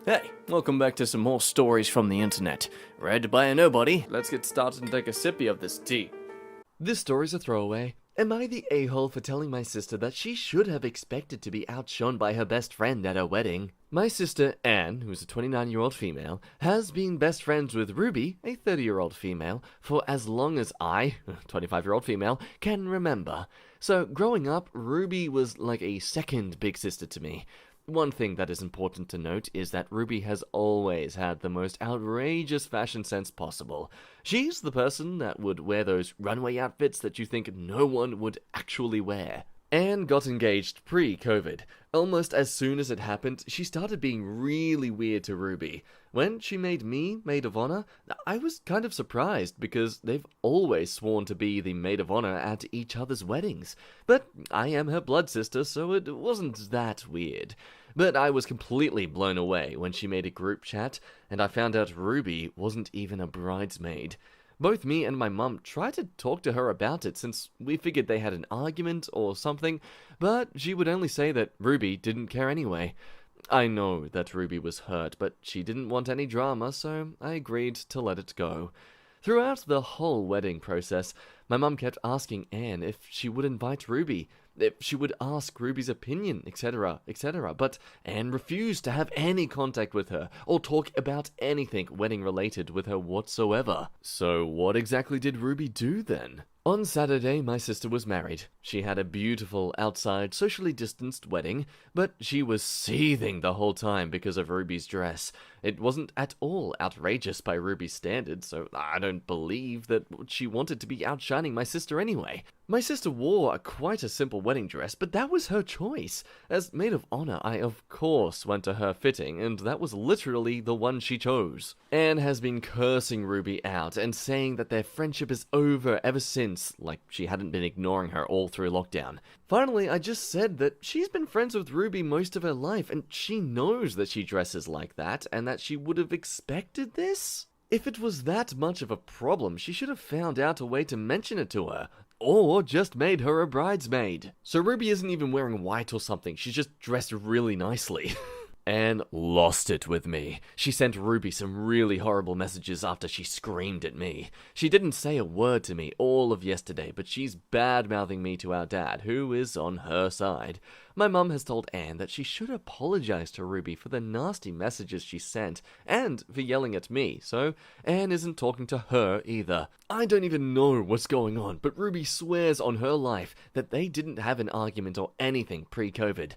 Hey, welcome back to some more stories from the internet. Read by a nobody. Let's get started and take a sippy of this tea. This story's a throwaway. Am I the a-hole for telling my sister that she should have expected to be outshone by her best friend at her wedding? My sister, Anne, who's a 29-year-old female, has been best friends with Ruby, a 30-year-old female, for as long as I, a 25-year-old female, can remember. So, growing up, Ruby was like a second big sister to me. One thing that is important to note is that Ruby has always had the most outrageous fashion sense possible. She's the person that would wear those runway outfits that you think no one would actually wear. Anne got engaged pre-COVID. Almost as soon as it happened, she started being really weird to Ruby. When she made me maid of honor, I was kind of surprised because they've always sworn to be the maid of honor at each other's weddings. But I am her blood sister, so it wasn't that weird. But I was completely blown away when she made a group chat, and I found out Ruby wasn't even a bridesmaid. Both me and my mum tried to talk to her about it since we figured they had an argument or something, but she would only say that Ruby didn't care anyway. I know that Ruby was hurt, but she didn't want any drama, so I agreed to let it go. Throughout the whole wedding process, my mum kept asking Anne if she would invite Ruby, if she would ask Ruby's opinion, etc., etc., but Anne refused to have any contact with her, or talk about anything wedding-related with her whatsoever. So what exactly did Ruby do then? On Saturday, my sister was married. She had a beautiful, outside, socially distanced wedding, but she was seething the whole time because of Ruby's dress. It wasn't at all outrageous by Ruby's standards, so I don't believe that she wanted to be outshining my sister anyway. My sister wore quite a simple wedding dress, but that was her choice. As maid of honor, I of course went to her fitting, and that was literally the one she chose. Anne has been cursing Ruby out and saying that their friendship is over ever since, like she hadn't been ignoring her all through lockdown. Finally, I just said that she's been friends with Ruby most of her life, and she knows that she dresses like that, and that she would have expected this? If it was that much of a problem, she should have found out a way to mention it to her. Or just made her a bridesmaid. So Ruby isn't even wearing white or something, she's just dressed really nicely. Anne lost it with me. She sent Ruby some really horrible messages after she screamed at me. She didn't say a word to me all of yesterday, but she's bad-mouthing me to our dad, who is on her side. My mum has told Anne that she should apologize to Ruby for the nasty messages she sent, and for yelling at me, so Anne isn't talking to her either. I don't even know what's going on, but Ruby swears on her life that they didn't have an argument or anything pre-COVID.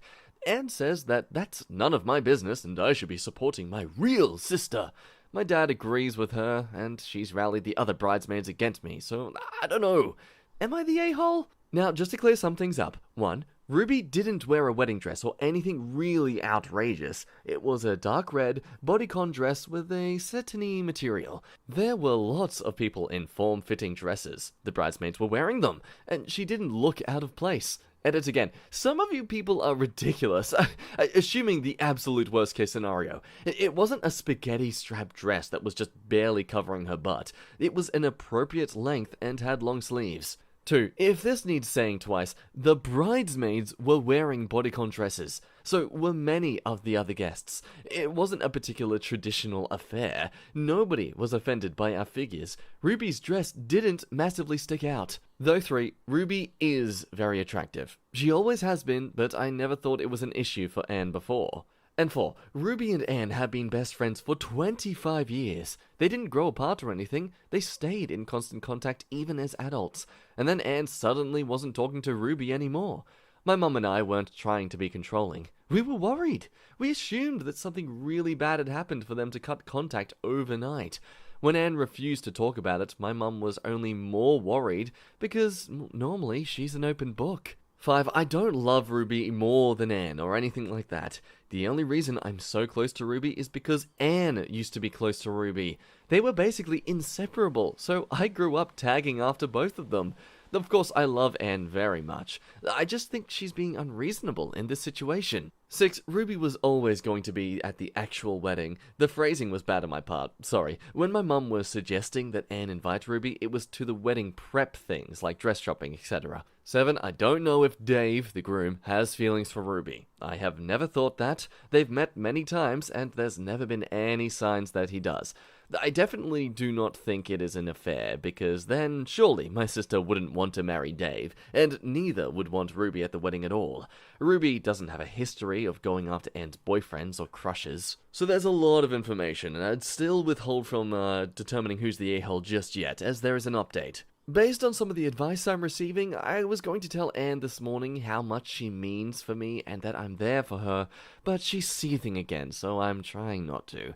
Anne says that that's none of my business and I should be supporting my real sister. My dad agrees with her, and she's rallied the other bridesmaids against me, so I don't know. Am I the a-hole? Now, just to clear some things up. 1. Ruby didn't wear a wedding dress or anything really outrageous. It was a dark red bodycon dress with a satiny material. There were lots of people in form-fitting dresses. The bridesmaids were wearing them, and she didn't look out of place. Edit again. Some of you people are ridiculous, assuming the absolute worst case scenario. It wasn't a spaghetti strap dress that was just barely covering her butt. It was an appropriate length and had long sleeves. 2. If this needs saying twice, the bridesmaids were wearing bodycon dresses. So were many of the other guests. It wasn't a particular traditional affair. Nobody was offended by our figures. Ruby's dress didn't massively stick out. Though 3, Ruby is very attractive. She always has been, but I never thought it was an issue for Anne before. And 4, Ruby and Anne have been best friends for 25 years. They didn't grow apart or anything, they stayed in constant contact even as adults. And then Anne suddenly wasn't talking to Ruby anymore. My mum and I weren't trying to be controlling. We were worried. We assumed that something really bad had happened for them to cut contact overnight. When Anne refused to talk about it, my mum was only more worried because normally she's an open book. 5. I don't love Ruby more than Anne or anything like that. The only reason I'm so close to Ruby is because Anne used to be close to Ruby. They were basically inseparable, so I grew up tagging after both of them. Of course, I love Anne very much. I just think she's being unreasonable in this situation. 6. Ruby was always going to be at the actual wedding. The phrasing was bad on my part, sorry. When my mum was suggesting that Anne invite Ruby, it was to the wedding prep things, like dress shopping, etc. 7. I don't know if Dave, the groom, has feelings for Ruby. I have never thought that. They've met many times, and there's never been any signs that he does. I definitely do not think it is an affair, because then surely my sister wouldn't want to marry Dave, and neither would want Ruby at the wedding at all. Ruby doesn't have a history of going after Anne's boyfriends or crushes. So there's a lot of information, and I'd still withhold from determining who's the a-hole just yet, as there is an update. Based on some of the advice I'm receiving, I was going to tell Anne this morning how much she means for me and that I'm there for her, but she's seething again, so I'm trying not to.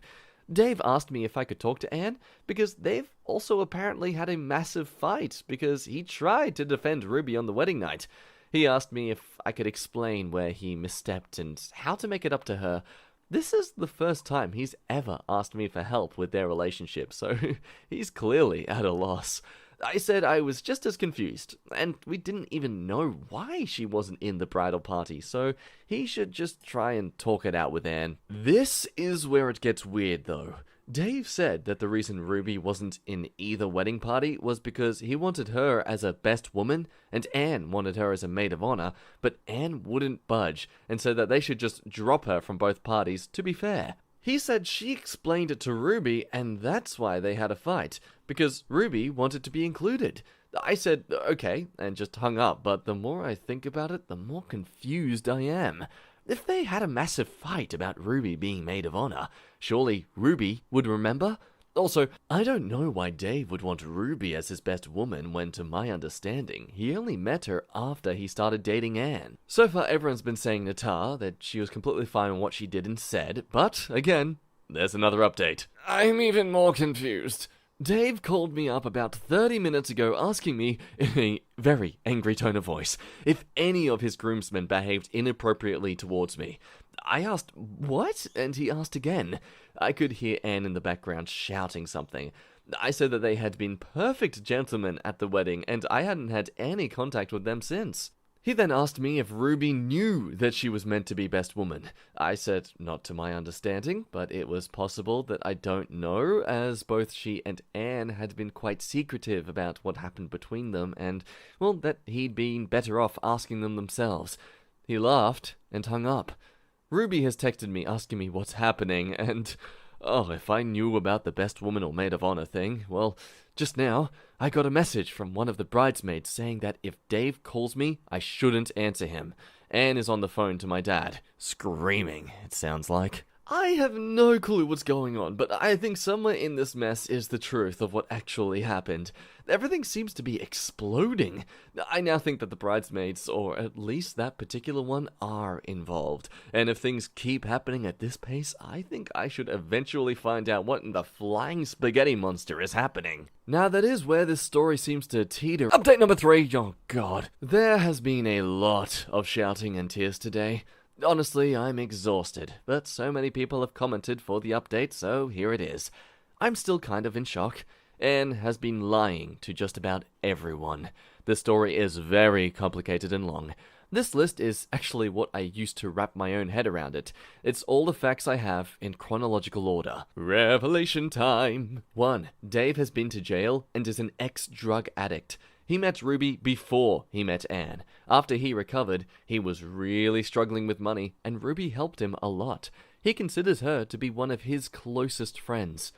Dave asked me if I could talk to Anne, because they've also apparently had a massive fight, because he tried to defend Ruby on the wedding night. He asked me if I could explain where he misstepped and how to make it up to her. This is the first time he's ever asked me for help with their relationship, so he's clearly at a loss. I said I was just as confused, and we didn't even know why she wasn't in the bridal party, so he should just try and talk it out with Anne. This is where it gets weird, though. Dave said that the reason Ruby wasn't in either wedding party was because he wanted her as a best woman, and Anne wanted her as a maid of honor, but Anne wouldn't budge, and said that they should just drop her from both parties, to be fair. He said she explained it to Ruby, and that's why they had a fight, because Ruby wanted to be included. I said, okay, and just hung up, but the more I think about it, the more confused I am. If they had a massive fight about Ruby being maid of honor, surely Ruby would remember? Also, I don't know why Dave would want Ruby as his best woman when, to my understanding, he only met her after he started dating Anne. So far, everyone's been saying Natar, that she was completely fine with what she did and said, but, again, there's another update. I'm even more confused. Dave called me up about 30 minutes ago asking me, in a very angry tone of voice, if any of his groomsmen behaved inappropriately towards me. I asked, what? And he asked again. I could hear Anne in the background shouting something. I said that they had been perfect gentlemen at the wedding, and I hadn't had any contact with them since. He then asked me if Ruby knew that she was meant to be best woman. I said, not to my understanding, but it was possible that I don't know, as both she and Anne had been quite secretive about what happened between them, and, well, that he'd been better off asking them themselves. He laughed and hung up. Ruby has texted me asking me what's happening, and, oh, if I knew about the best woman or maid of honor thing, well, just now, I got a message from one of the bridesmaids saying that if Dave calls me, I shouldn't answer him. Anne is on the phone to my dad, screaming, it sounds like. I have no clue what's going on, but I think somewhere in this mess is the truth of what actually happened. Everything seems to be exploding. I now think that the bridesmaids, or at least that particular one, are involved. And if things keep happening at this pace, I think I should eventually find out what in the flying spaghetti monster is happening. Now that is where this story seems to teeter. Update number 3, oh god. There has been a lot of shouting and tears today. Honestly, I'm exhausted, but so many people have commented for the update, so here it is. I'm still kind of in shock. Anne has been lying to just about everyone. The story is very complicated and long. This list is actually what I used to wrap my own head around it. It's all the facts I have in chronological order. Revelation time! 1. Dave has been to jail and is an ex-drug addict. He met Ruby before he met Anne. After he recovered, he was really struggling with money, and Ruby helped him a lot. He considers her to be one of his closest friends.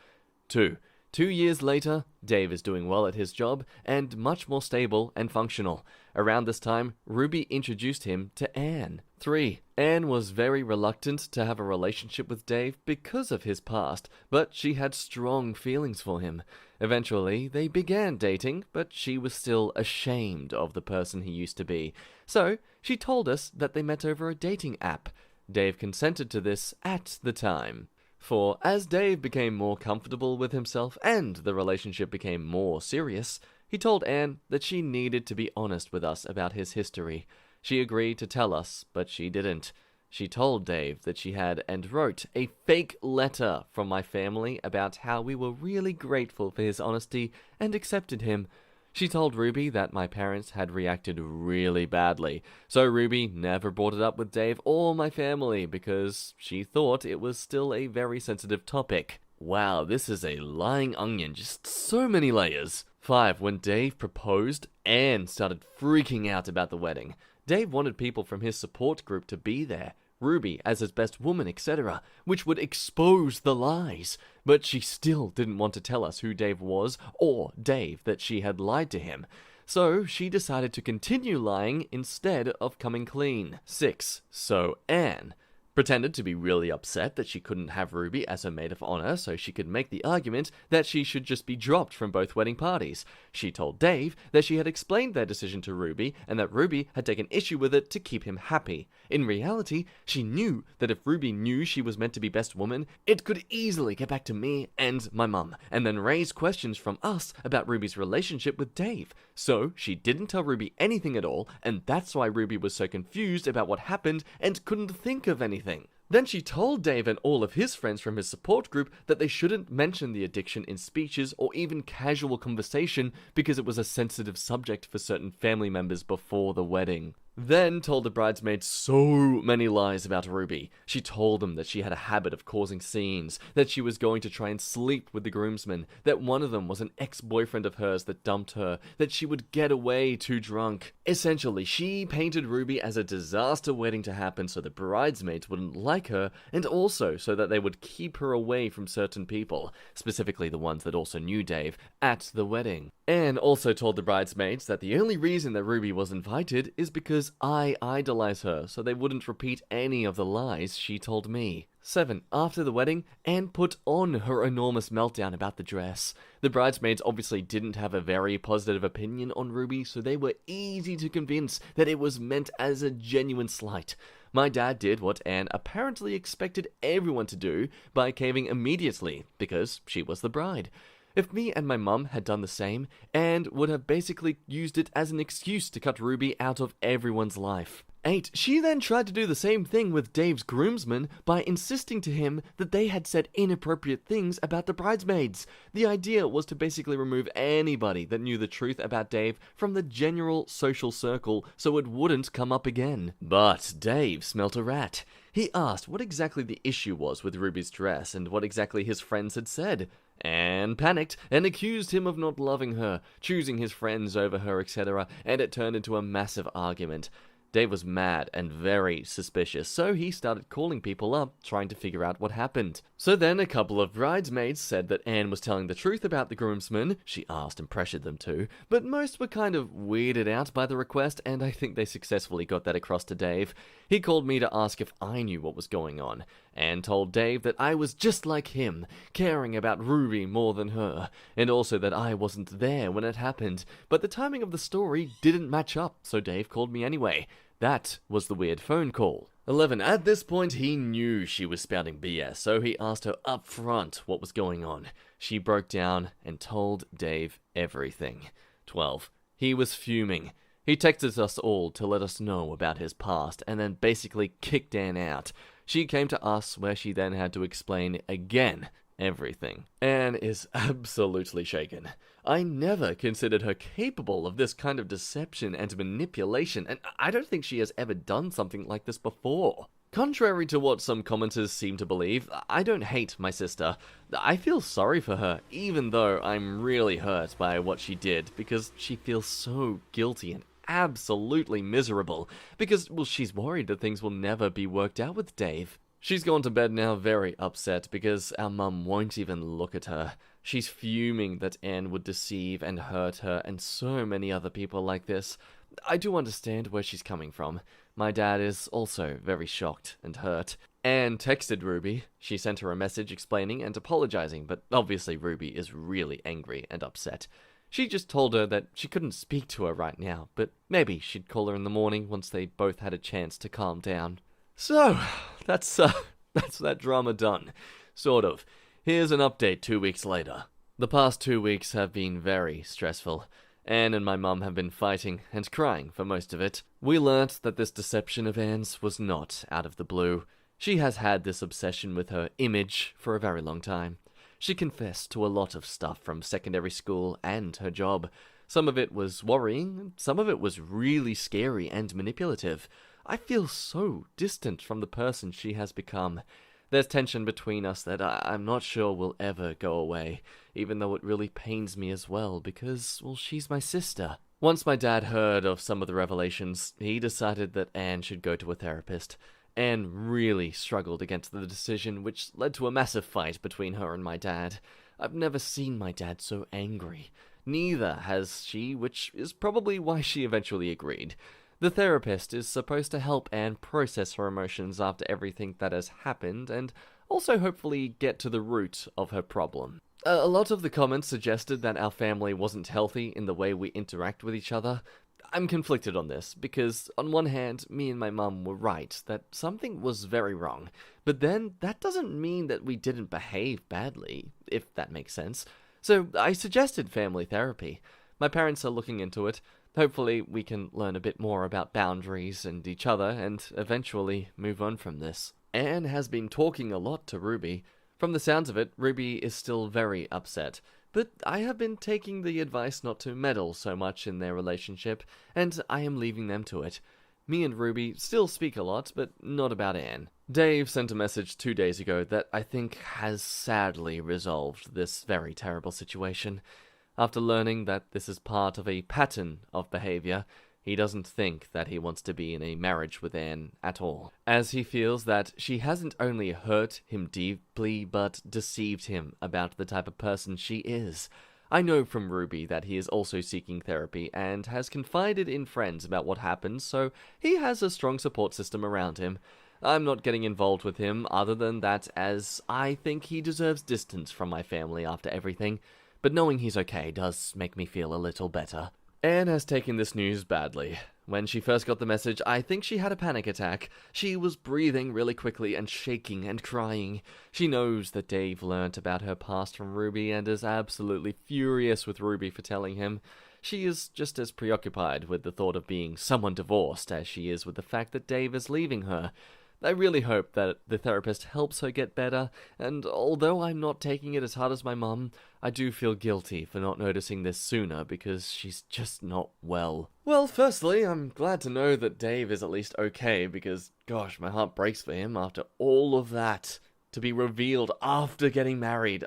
2. 2 years later, Dave is doing well at his job, and much more stable and functional. Around this time, Ruby introduced him to Anne. 3. Anne was very reluctant to have a relationship with Dave because of his past, but she had strong feelings for him. Eventually, they began dating, but she was still ashamed of the person he used to be. So, she told us that they met over a dating app. Dave consented to this at the time. 4. As Dave became more comfortable with himself and the relationship became more serious, he told Anne that she needed to be honest with us about his history. She agreed to tell us, but she didn't. She told Dave that she had and wrote a fake letter from my family about how we were really grateful for his honesty and accepted him. She told Ruby that my parents had reacted really badly, so Ruby never brought it up with Dave or my family because she thought it was still a very sensitive topic. Wow, this is a lying onion, just so many layers. 5. When Dave proposed, Anne started freaking out about the wedding. Dave wanted people from his support group to be there, Ruby as his best woman, etc., which would expose the lies. But she still didn't want to tell us who Dave was, or Dave that she had lied to him. So she decided to continue lying instead of coming clean. 6. So Anne pretended to be really upset that she couldn't have Ruby as her maid of honor so she could make the argument that she should just be dropped from both wedding parties. She told Dave that she had explained their decision to Ruby and that Ruby had taken issue with it to keep him happy. In reality, she knew that if Ruby knew she was meant to be best woman, it could easily get back to me and my mum, and then raise questions from us about Ruby's relationship with Dave. So she didn't tell Ruby anything at all, and that's why Ruby was so confused about what happened and couldn't think of anything. Then she told Dave and all of his friends from his support group that they shouldn't mention the addiction in speeches or even casual conversation because it was a sensitive subject for certain family members before the wedding. Then told the bridesmaids so many lies about Ruby. She told them that she had a habit of causing scenes, that she was going to try and sleep with the groomsmen, that one of them was an ex-boyfriend of hers that dumped her, that she would get away too drunk. Essentially, she painted Ruby as a disaster waiting to happen so the bridesmaids wouldn't like her, and also so that they would keep her away from certain people, specifically the ones that also knew Dave, at the wedding. Anne also told the bridesmaids that the only reason that Ruby was invited is because I idolize her, so they wouldn't repeat any of the lies she told me. 7. After the wedding, Anne put on her enormous meltdown about the dress. The bridesmaids obviously didn't have a very positive opinion on Ruby, so they were easy to convince that it was meant as a genuine slight. My dad did what Anne apparently expected everyone to do by caving immediately, because she was the bride. If me and my mum had done the same, Anne would have basically used it as an excuse to cut Ruby out of everyone's life. 8. She then tried to do the same thing with Dave's groomsmen by insisting to him that they had said inappropriate things about the bridesmaids. The idea was to basically remove anybody that knew the truth about Dave from the general social circle so it wouldn't come up again. But Dave smelt a rat. He asked what exactly the issue was with Ruby's dress and what exactly his friends had said. Anne panicked and accused him of not loving her, choosing his friends over her, etc., and it turned into a massive argument. Dave was mad and very suspicious, so he started calling people up, trying to figure out what happened. So then a couple of bridesmaids said that Anne was telling the truth about the groomsmen. She asked and pressured them to, but most were kind of weirded out by the request, and I think they successfully got that across to Dave. He called me to ask if I knew what was going on, and told Dave that I was just like him, caring about Ruby more than her, and also that I wasn't there when it happened, but the timing of the story didn't match up, so Dave called me anyway. That was the weird phone call. 11. At this point, he knew she was spouting BS, so he asked her up front what was going on. She broke down and told Dave everything. 12. He was fuming. He texted us all to let us know about his past, and then basically kicked Anne out. She came to us, where she then had to explain again everything. Anne is absolutely shaken. I never considered her capable of this kind of deception and manipulation, and I don't think she has ever done something like this before. Contrary to what some commenters seem to believe, I don't hate my sister. I feel sorry for her, even though I'm really hurt by what she did, because she feels so guilty and absolutely miserable, because, well, she's worried that things will never be worked out with Dave. She's gone to bed now very upset because our mum won't even look at her. She's fuming that Anne would deceive and hurt her and so many other people like this. I do understand where she's coming from. My dad is also very shocked and hurt. Anne texted Ruby. She sent her a message explaining and apologizing, but obviously Ruby is really angry and upset. She just told her that she couldn't speak to her right now, but maybe she'd call her in the morning once they both had a chance to calm down. So, that's that drama done. Sort of. Here's an update 2 weeks later. The past 2 weeks have been very stressful. Anne and my mum have been fighting and crying for most of it. We learnt that this deception of Anne's was not out of the blue. She has had this obsession with her image for a very long time. She confessed to a lot of stuff from secondary school and her job. Some of it was worrying, some of it was really scary and manipulative. I feel so distant from the person she has become. There's tension between us that I'm not sure will ever go away, even though it really pains me as well, because, well, she's my sister. Once my dad heard of some of the revelations, he decided that Anne should go to a therapist. Anne really struggled against the decision, which led to a massive fight between her and my dad. I've never seen my dad so angry. Neither has she, which is probably why she eventually agreed. The therapist is supposed to help Anne process her emotions after everything that has happened, and also hopefully get to the root of her problem. A lot of the comments suggested that our family wasn't healthy in the way we interact with each other. I'm conflicted on this, because on one hand, me and my mum were right, that something was very wrong. But then, that doesn't mean that we didn't behave badly, if that makes sense. So, I suggested family therapy. My parents are looking into it. Hopefully, we can learn a bit more about boundaries and each other, and eventually move on from this. Anne has been talking a lot to Ruby. From the sounds of it, Ruby is still very upset. But I have been taking the advice not to meddle so much in their relationship, and I am leaving them to it. Me and Ruby still speak a lot, but not about Anne. Dave sent a message 2 days ago that I think has sadly resolved this very terrible situation. After learning that this is part of a pattern of behavior, he doesn't think that he wants to be in a marriage with Anne at all, as he feels that she hasn't only hurt him deeply, but deceived him about the type of person she is. I know from Ruby that he is also seeking therapy and has confided in friends about what happened, so he has a strong support system around him. I'm not getting involved with him other than that, as I think he deserves distance from my family after everything, but knowing he's okay does make me feel a little better. Anne has taken this news badly. When she first got the message, I think she had a panic attack. She was breathing really quickly and shaking and crying. She knows that Dave learnt about her past from Ruby and is absolutely furious with Ruby for telling him. She is just as preoccupied with the thought of being someone divorced as she is with the fact that Dave is leaving her. I really hope that the therapist helps her get better, and although I'm not taking it as hard as my mum, I do feel guilty for not noticing this sooner because she's just not well. Well, firstly, I'm glad to know that Dave is at least okay because, gosh, my heart breaks for him after all of that. To be revealed after getting married,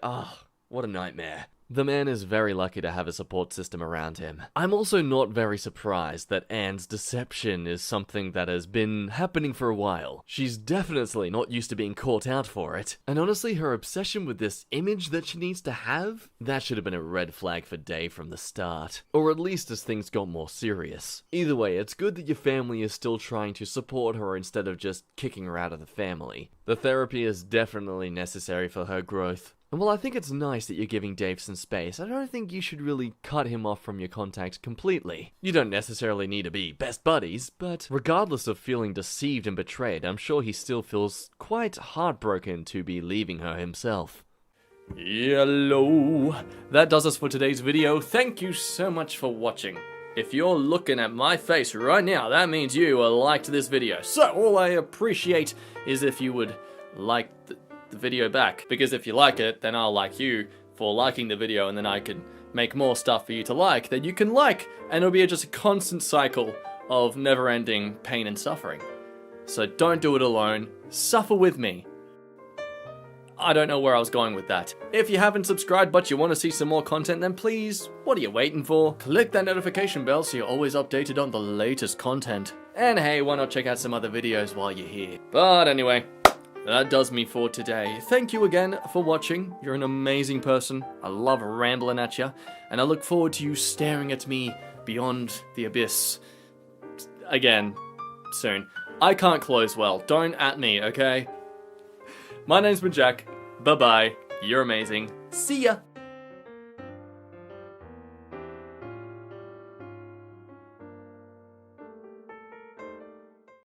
what a nightmare. The man is very lucky to have a support system around him. I'm also not very surprised that Anne's deception is something that has been happening for a while. She's definitely not used to being caught out for it. And honestly, her obsession with this image that she needs to have, that should have been a red flag for Dave from the start. Or at least as things got more serious. Either way, it's good that your family is still trying to support her instead of just kicking her out of the family. The therapy is definitely necessary for her growth. And while I think it's nice that you're giving Dave some space, I don't think you should really cut him off from your contact completely. You don't necessarily need to be best buddies, but regardless of feeling deceived and betrayed, I'm sure he still feels quite heartbroken to be leaving her himself. Hello. That does us for today's video. Thank you so much for watching. If you're looking at my face right now, that means you liked this video. So all I appreciate is if you would like the video back, because if you like it, then I'll like you for liking the video, and then I can make more stuff for you to like that you can like, and it'll be just a constant cycle of never-ending pain and suffering. So don't do it alone, suffer with me. I don't know where I was going with that. If you haven't subscribed but you want to see some more content, then please, what are you waiting for? Click that notification bell so you're always updated on the latest content. And hey, why not check out some other videos while you're here? But anyway, that does me for today. Thank you again for watching. You're an amazing person. I love rambling at you, and I look forward to you staring at me beyond the abyss again soon. I can't close well. Don't at me, okay? My name's been Jack. Bye-bye. You're amazing. See ya!